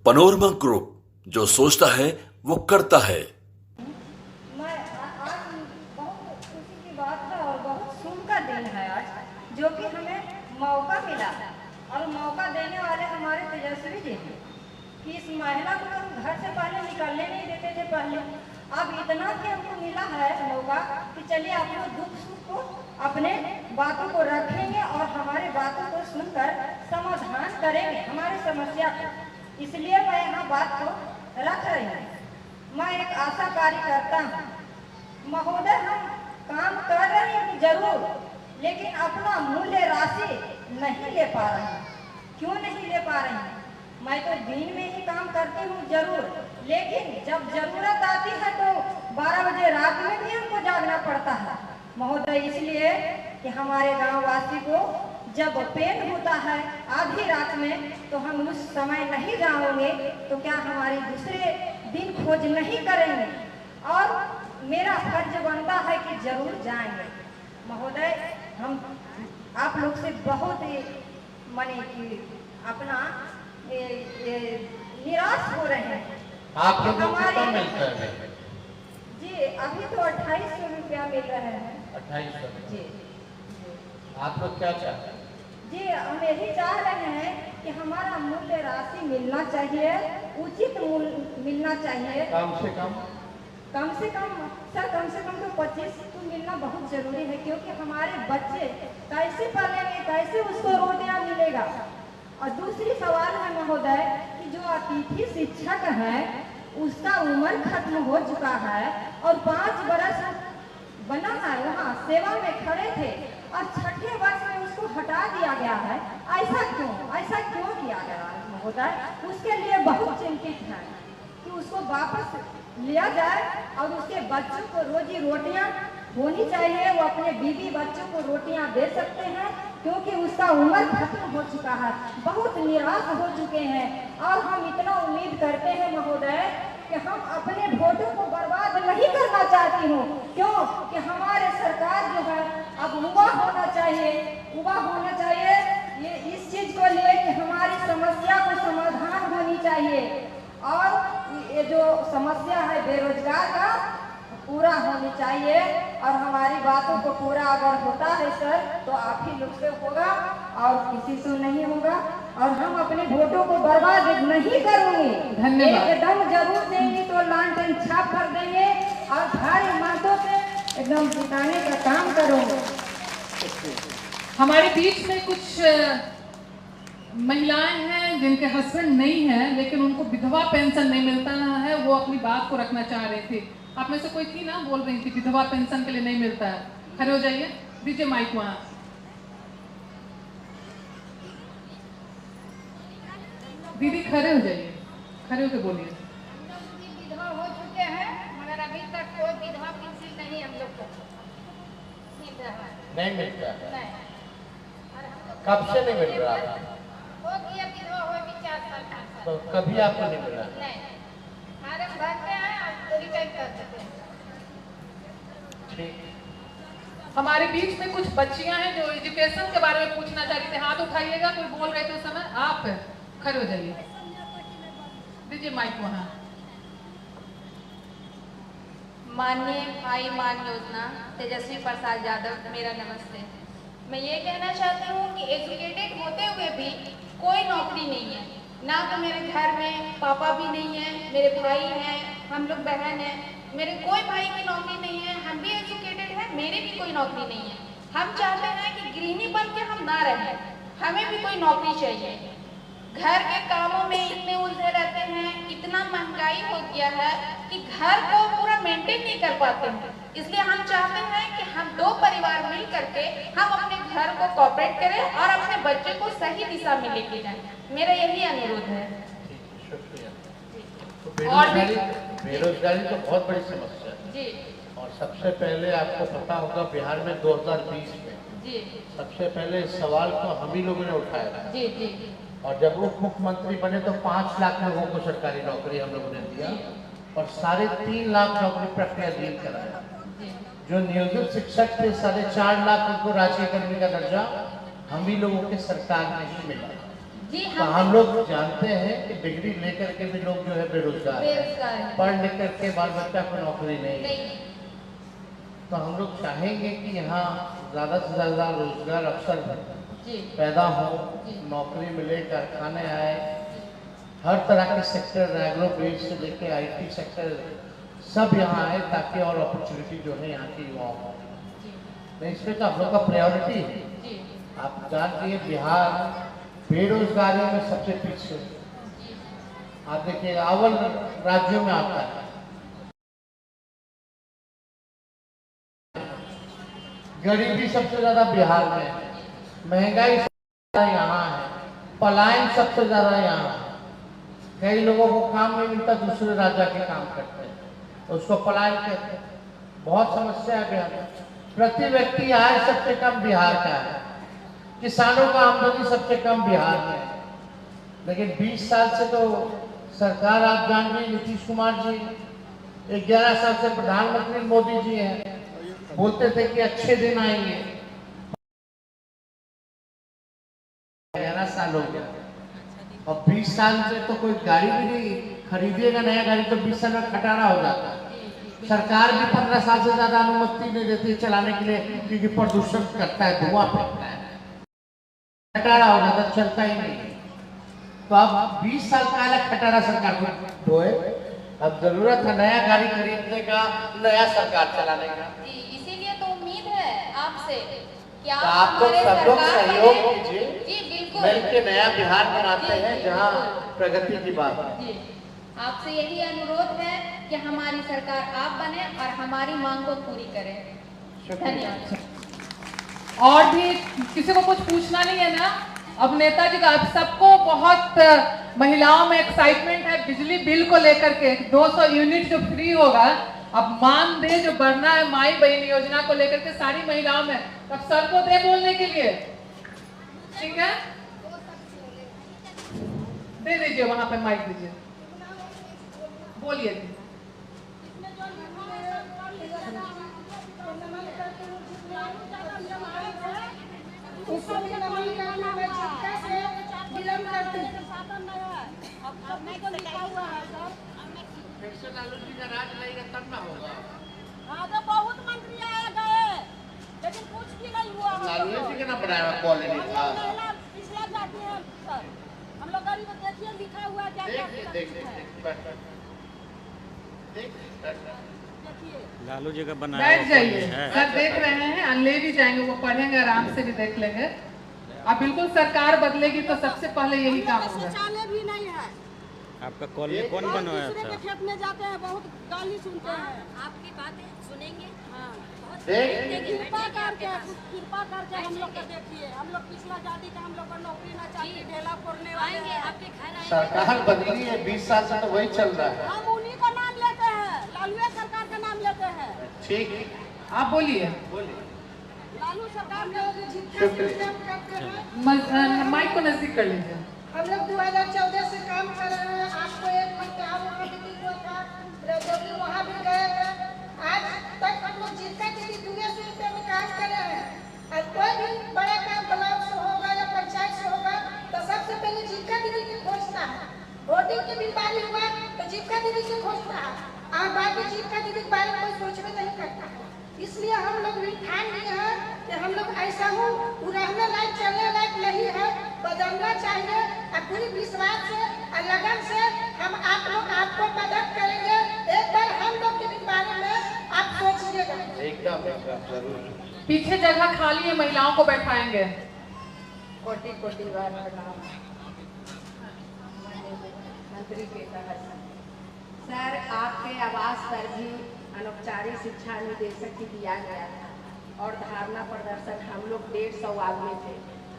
Panorama group, जो सोचता है वो करता है। मैं आज बहुत खुशी की बात है और बहुत सुख का दिन है आज, जो कि हमें मौका मिला और मौका देने वाले हमारे तेजस्वी जी हैं कि इस महिला को हम घर से पहले निकलने नहीं देते थे। पहले अब इतना कि हमको मिला है मौका कि चलिए आप लोग दुख सुख को अपने बातों को रखेंगे और हमारे बातों को सुनकर समाधान करेंगे हमारी समस्या को। इसलिए मैं यहाँ बात को रख रही हूँ। मैं एक आशा कार्यकर्ता हूँ महोदय। हम काम कर रहे हैं जरूर, लेकिन अपना मूल्य राशि नहीं ले पा रहे हैं। क्यों नहीं ले पा रहे हैं? मैं तो दिन में ही काम करती हूँ जरूर, लेकिन जब जरूरत आती है तो 12 बजे रात में भी हमको जागना पड़ता है महोदय। इसलिए कि हमारे गाँव वासी को जब पेन होता है आधी रात में तो हम उस समय नहीं जाओगे तो क्या हमारी दूसरे दिन खोज नहीं करेंगे? और मेरा फर्ज बनता है कि जरूर जाएंगे महोदय। हम आप लोग से बहुत माने कि अपना निराश हो रहे हैं। आप लोगों को कितना मिलता है? जी अभी तो 2800 रुपया मिल रहे हैं। 2800 जी। आप लोग क्या चाहते हैं? जी हम यही चाह रहे हैं कि हमारा मूल्य राशि मिलना चाहिए, उचित मूल्य मिलना चाहिए। कम से कम सर तो 25 तो मिलना बहुत जरूरी है, क्योंकि हमारे बच्चे कैसे पढ़ेंगे, कैसे उसको रोटियां मिलेगा। और दूसरी सवाल है महोदय कि जो अतिथि शिक्षक है उसका उम्र खत्म हो चुका है और 5 बरस बना है, वहाँ सेवा में खड़े थे और 6ठे वर्ष में उसको हटा दिया गया है। ऐसा क्यों किया गया है महोदय? उसके लिए बहुत चिंतित है कि उसको वापस लिया जाए और उसके बच्चों को रोजी रोटियां होनी चाहिए। वो अपने बीवी बच्चों को रोटियां दे सकते हैं, क्योंकि उसका उम्र खत्म हो चुका है। बहुत निराश हो चुके हैं और हम इतना उम्मीद करते हैं महोदय कि हम अपने वोटों को बर्बाद नहीं करना चाहती हूँ। क्यों कि हमारे सरकार जो है अब युवा होना चाहिए। ये इस चीज को लिए कि हमारी समस्या को समाधान होनी चाहिए और ये जो समस्या है बेरोजगार का पूरा होनी चाहिए। और हमारी बातों को पूरा अगर होता है सर तो आप ही लोग से होगा और किसी से नहीं होगा। और हम अपने वोटों को बर्बाद नहीं करूंगी। धन्यवाद। एकदम जरूर देंगे तो लालटेन छाप कर देंगे और सारे मातों पे एकदम जिताने का काम करूंगे। हमारे बीच में कुछ महिलाएं हैं जिनके हस्बैंड नहीं है, लेकिन उनको विधवा पेंशन नहीं मिलता है। वो अपनी बात को रखना चाह रही थी। आप में से कोई थी ना, बोल रही थी विधवा पेंशन के लिए नहीं मिलता है। खड़े हो जाइए, दीजिए माइक वहाँ। दीदी खड़े हो जाइए, खड़े होकर बोलिए। विधवा हो चुके हैं मगर अभी तक कोई विधवा पेंशन नहीं हम लोग को मिल रहा है। नहीं मिलता है? नहीं। कब से नहीं मिल रहा? हो गया विधवा हो भी 4 साल 5 साल। तो कभी आपको नहीं मिला? नहीं, फार्म भरते हैं और रिटर्न कर देते हैं। ठीक। हमारे बीच में कुछ बच्चियां हैं जो एजुकेशन के बारे में पूछना चाह रही थी। हाथ उठाइएगा, कोई बोल रहे थे उस समय। आप खड़े हो जाइए, दीजिए माइक वहाँ। माननीय भाई मान योजना तेजस्वी प्रसाद यादव, मेरा नमस्ते। मैं ये कहना चाहती हूँ कि एजुकेटेड होते हुए भी कोई नौकरी नहीं है। ना तो मेरे घर में पापा भी नहीं है, मेरे भाई हैं, हम लोग बहन हैं, मेरे कोई भाई की नौकरी नहीं है। हम भी एजुकेटेड हैं, मेरी भी कोई नौकरी नहीं है। हम चाहते हैं कि गृहिणी बन के हम ना रहें, हमें भी कोई नौकरी चाहिए। घर के कामों में इतने उलझे रहते हैं, इतना महंगाई हो गया है कि घर को पूरा मेंटेन नहीं कर पाते हैं। इसलिए हम चाहते हैं कि हम 2 परिवार मिल करके हम अपने घर को कोऑपरेट करें और अपने बच्चे को सही दिशा में लेके जाएं। मेरा यही अनुरोध है। शुक्रिया। और बेरोजगारी तो बहुत बड़ी समस्या है जी। और सबसे पहले आपको पता होगा बिहार में 2020 में जी सबसे पहले इस सवाल को हम ही लोगों ने उठाया था। जी जी। और जब उप मुख्यमंत्री बने तो 5 लाख लोगों को सरकारी नौकरी हम लोगों ने दिया और 3.5 लाख नौकरी प्रक्रियाधीन कराया। जो नियोजित शिक्षक थे 4.5 लाख उनको राज्य कर्मी का दर्जा हम ही लोगों के सरकार में ही मिला। जी तो हम लोग जानते हैं कि डिग्री लेकर के भी लोग जो है बेरोजगार हैं। बेरोजगार हैं। पढ़ लिख करके बाल बच्चा को नौकरी नहीं है। नहीं। तो हम लोग चाहेंगे कि यहाँ ज़्यादा से ज़्यादा रोजगार अवसर जी पैदा हो, जी। नौकरी मिले, कारखाने आए, हर तरह के सेक्टर, एग्रो बेस से लेके IT सेक्टर सब यहाँ आए, ताकि और अपॉर्चुनिटी जो है यहाँ के युवाओं को। जी नहीं, इसमें तो आप लोग का प्रायोरिटी है। जी आप जानते हैं बिहार बेरोजगारी में सबसे पीछे है। जी आप देखिए अव्वल राज्यों में आता है। गरीबी सबसे ज्यादा बिहार में है, महंगाई सबसे ज्यादा यहाँ है, पलायन सबसे ज्यादा यहाँ है। कई लोगों को काम नहीं मिलता, दूसरे राज्य के काम करते हैं, तो उसको पलायन कहते हैं। बहुत समस्या है बिहार में। प्रति व्यक्ति आय सबसे कम बिहार का है, किसानों का आमदनी सबसे कम बिहार में है। लेकिन 20 साल से तो सरकार, आप जान रही, नीतीश कुमार जी, 11 साल से प्रधानमंत्री मोदी जी हैं, बोलते थे कि अच्छे दिन आएंगे। 11 साल हो गया और 20 साल से तो कोई गाड़ी भी नहीं खरीदेगा, नया गाड़ी तो 20 साल में खटारा हो जाता है। सरकार भी 15 साल से ज्यादा अनुमति नहीं देती चलाने के लिए, क्योंकि प्रदूषण करता है, धुआं फेंकता है, खटारा हो जाता, चलता ही नहीं। तो अब 20 साल का खटारा सरकार को ढोए, अब जरूरत है नया गाड़ी खरीदने का, नया सरकार चलाने का। जी, इसीलिए तो उम्मीद है आपसे कि तो आप लोग हमारे सब लोग सरकार सहयोग बने। कीजिए, जी बिल्कुल, मिलके नया बिहार बनाते जी, हैं जी, जहाँ बिल्कुल। प्रगति की बात है। जी, आपसे यही अनुरोध है कि हमारी सरकार आप बने और हमारी मांग को पूरी करें। धन्यवाद। और भी किसी को कुछ पूछना नहीं है ना? अब नेताजी का, अब सबको बहुत महिलाओं में एक्साइटमेंट है बिजली बिल को लेकर के। 200 यूनिट जो फ्री होगा, अब मानदेय जो बढ़ना है माई बहन योजना को लेकर के सारी महिलाओं में, अब सर को दे बोलने के लिए, ठीक है? दे दीजिए, वहां पे माइक दीजिए, बोलिए जी। फिर से लालू जी का राज रहेगा तब ना होगा। हाँ तो बहुत मंत्री आ गए, लेकिन कुछ भी नहीं हुआ। लालू जी का ना बनाया कॉलोनी था। पिछला जाते हैं सर, हम लोग गरीब देखिए लिखा हुआ है क्या क्या देखिए। लालू जी का बनाया बैठ हुआ जाइए, कॉलेज है। सर देख रहे हैं, ले भी जाएंगे, वो पढ़ेंगे, आराम से भी देख लेंगे। अब बिल्कुल सरकार बदलेगी तो सबसे पहले यही काम होगा। शौचालय भी नहीं है, आपका कॉलेज कौन बनवाया दूसरे के था? खेत में जाते हैं, बहुत गाली सुनते हैं। आपकी बातें सुनेंगे। हाँ, देख कृपा करके हम लोग को देखिए। हम लोग पिछला जाति का, हम लोग को नौकरी ना चाहिए, ढेला फोड़ने वाले आएंगे हैं। आपके घर आएंगे। सरकार बदली है, 20 साल से तो वही चल रहा है। हम उन्हीं का नाम लेते हैं, लालू सरकार का नाम लेते हैं। ठीक, आप बोलिए, लालू सरकार लोग शुक्रिया। माइक को नजदीक कर लीजिए। हम लोग 2014 से काम कर रहे हैं। आपको एक महीना वहाँ भी हुआ था, रजौली वहाँ भी गए थे। आज तक हम लोग जिनका किसी 200 रुपये में काम कर रहे हैं। और कोई भी बड़ा काम ब्लॉक से होगा या पंचायत से होगा तो सबसे पहले जीविका दीदी की खोजना है। वोटिंग की बीमारी हुआ तो जीविका दीदी की खोजना है, और बाकी जीविका दीदी के बारे में कोई सोचना नहीं करता है। इसलिए हम लोग भी ठान लिए हैं कि हम लोग ऐसा हो, रहने लायक चलने लायक नहीं है, बदलना चाहिए। और पूरी विश्वास से और लगन से हम आप लोग आपको मदद करेंगे। एक बार हम लोग के बारे में आप सोचिएगा। एकदम जरूर। पीछे जगह खाली है, महिलाओं को बैठाएंगे। कोटि कोटि बार प्रणाम मंत्री के तहत। सर, आपके आवास पर भी अनौपचारिक शिक्षा निदेशक की दिया गया था और धारणा प्रदर्शन हम लोग 150 आदमी थे।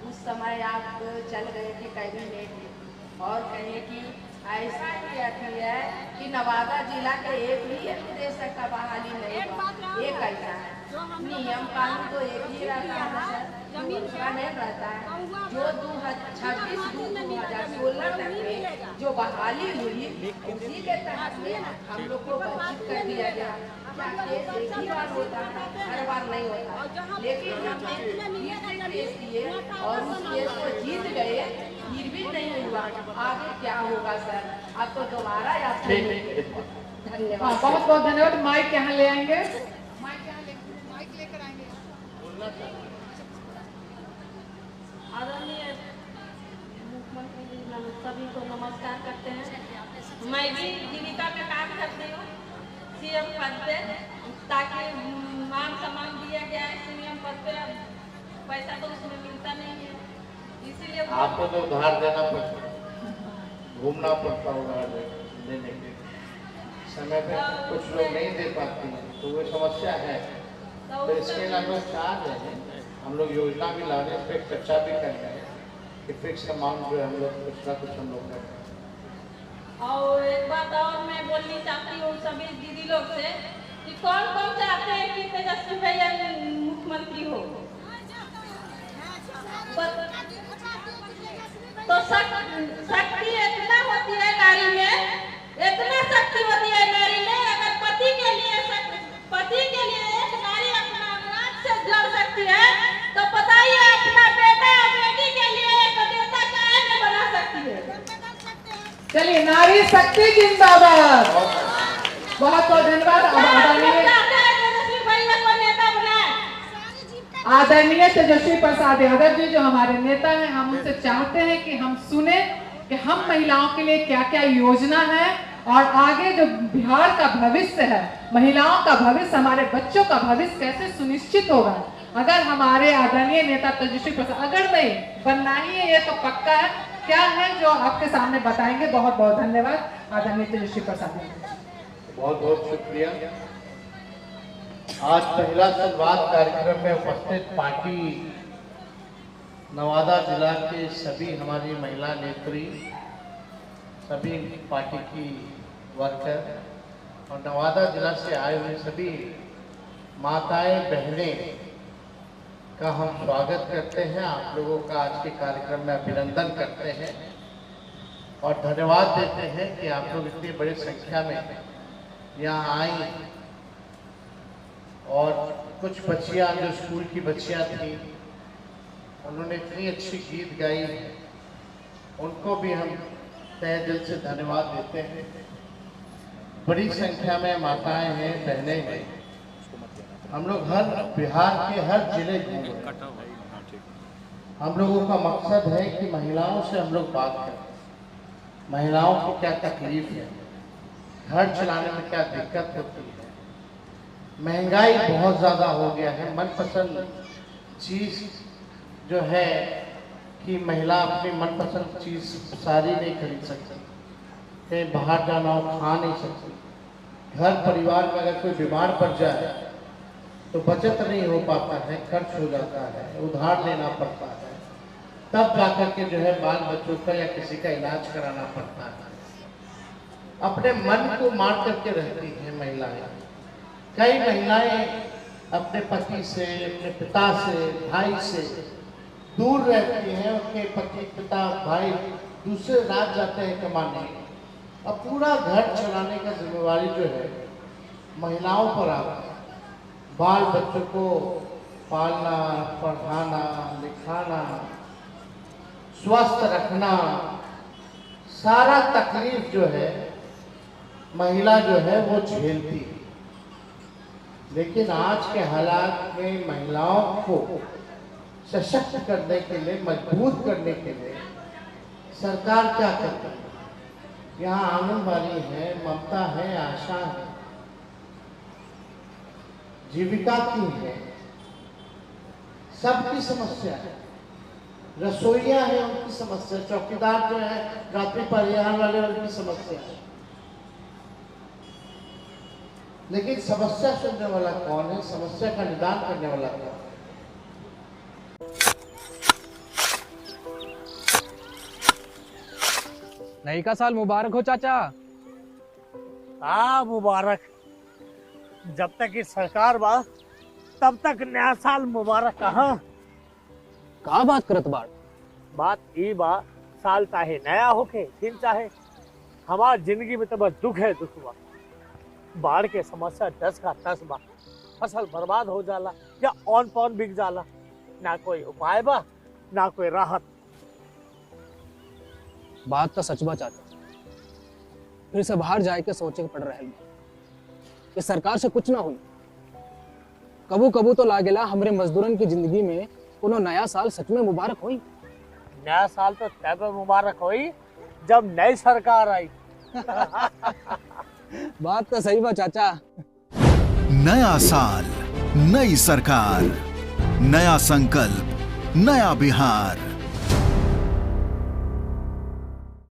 उस समय आप चल गए थे कैबिनेट और कहे कि ऐसा अथी है कि नवादा जिला के एक भी निदेशक का बहाली नहीं हुआ। ये कैसा है? नियम कानून तो एक ही रहता है सर, दूसरा नहीं रहता है। जो 26/2/2016 तक में जो बहाली हुई उसी के तहत में हम लोग को वंचित कर दिया गया। क्या केस एक ही बार होता है? हर बार नहीं होता। लेकिन हमने केस किए और उस केस को जीत गए। फिर भी नहीं हुआ, आगे क्या होगा सर? अब तो दोबारा याद करेंगे। धन्यवाद, बहुत बहुत धन्यवाद। माइक यहाँ ले आएंगे, माइक लेकर आएंगे। आदरणीय मुख्यमंत्री जी सभी को नमस्कार करते हैं। मैं भी जीविका में काम करती हूँ सीएम पद पे, ताकि मान सम्मान दिया गया है सीएम पद पे, पैसा तो उसमें मिलता नहीं है, इसीलिए आपको तो उधार देना पड़ता है, घूमना पड़ता होगा देने के समय पे, कुछ लोग नहीं दे पाते हैं, तो वो समस्या है। तो इसके लिए हम लोग चाह रहे हैं, हम लोग योजना भी ला रहे हैं, इस पर चर्चा भी कर रहे हैं कि फिक्स अमाउंट जो है हम लोग कुछ ना कुछ हम लोग करें। और एक बात और मैं बोलनी चाहती हूँ सभी दीदी लोग से कि कौन कौन चाहते हैं कि तेजस्वी भैया मुख्यमंत्री हो, तो शक्ति इतना होती है नारी में, इतना शक्ति होती है नारी में, अगर पति के लिए एक नारी अपना नाक से जड़ सकती है, तो बताइए अपना बेटा बेटी के लिए एक देवता काहे नहीं बना सकती है? चलिए, नारी शक्ति जिंदाबाद। बहुत बहुत धन्यवाद। आदरणीय तेजस्वी प्रसाद यादव जी जो हमारे नेता हैं, हम उनसे चाहते हैं कि हम सुने कि हम महिलाओं के लिए क्या क्या योजना है, और आगे जो बिहार का भविष्य है, महिलाओं का भविष्य, हमारे बच्चों का भविष्य कैसे सुनिश्चित होगा अगर हमारे आदरणीय नेता तेजस्वी प्रसाद, अगर नहीं बनना ही है ये तो पक्का है, क्या है जो आपके सामने बताएंगे। बहुत बहुत धन्यवाद आदरणीय तेजस्वी प्रसाद। बहुत बहुत शुक्रिया। आज पहला संवाद कार्यक्रम में उपस्थित पार्टी नवादा जिला के सभी हमारी महिला नेत्री, सभी पार्टी की वर्कर और नवादा जिला से आए हुए सभी माताएं बहनें का हम स्वागत करते हैं। आप लोगों का आज के कार्यक्रम में अभिनंदन करते हैं और धन्यवाद देते हैं कि आप लोग इतनी बड़ी संख्या में यहाँ आई, और कुछ बच्चियाँ जो स्कूल की बच्चियाँ थी उन्होंने इतनी अच्छी गीत गाई, उनको भी हम तहे दिल से धन्यवाद देते हैं। बड़ी संख्या में माताएं हैं, बहनें हैं। हम लोग हर बिहार के हर जिले घूमे, हम लोगों का मकसद है कि महिलाओं से हम लोग बात करें, महिलाओं की क्या तकलीफ है, घर चलाने में क्या दिक्कत होती है। महंगाई बहुत ज़्यादा हो गया है, मनपसंद चीज़ जो है कि महिला अपनी मनपसंद चीज़ सारी नहीं खरीद सकती, कहीं बाहर जाना हो खा नहीं सकती, घर परिवार में अगर कोई बीमार पड़ जाए तो बचत नहीं हो पाता है, खर्च हो जाता है, उधार लेना पड़ता है, तब जाकर के जो है बाल बच्चों का या किसी का इलाज कराना पड़ता है। अपने मन को मार करके रहती हैं महिलाएं। कई महिलाएं अपने पति से, अपने पिता से, भाई से दूर रहती हैं, उनके पति पिता भाई दूसरे राज्य जाते हैं कमाने, अब पूरा घर चलाने का जिम्मेवारी जो है महिलाओं पर आता है। बाल बच्चों को पालना, पढ़ाना, लिखाना, स्वस्थ रखना, सारा तकलीफ जो है महिला जो है वो झेलती है। लेकिन आज के हालात में महिलाओं को सशक्त करने के लिए, मजबूत करने के लिए सरकार क्या करती है? यहाँ आंगनबाड़ी है, ममता है, आशा है, जीविका की है, सबकी समस्या है। रसोइया है उनकी समस्या, चौकीदार जो है रात्रि परिवहन वाले उनकी समस्या है। लेकिन समस्या सुनने वाला कौन है? समस्या का निदान करने वाला कौन है? नई का साल मुबारक हो चाचा। हाँ मुबारक। जब तक ये सरकार बा तब तक नया साल मुबारक कहाँ। का बात करत बात ई बा, साल चाहे नया होके दिन चाहे, हमार जिंदगी में तो बस दुख है, दुख बा। बाढ़ के समस्या 10 का 10 बा, फसल बर्बाद हो जाला या ऑन पॉन बिक जाला, ना कोई उपाय बा ना कोई राहत। बात तो सच बा चाचा, फिर से बाहर जाए के सोचे के पड़ रहे कि सरकार से कुछ ना हुई। कबू कबू तो लागेला हमरे मजदूरन की जिंदगी में कोनो नया साल सच में मुबारक हुई। नया साल तो तब मुबारक हुई जब नई सरकार आई। बात तो सही बा चाचा। नया साल, नई सरकार, नया संकल्प, नया बिहार।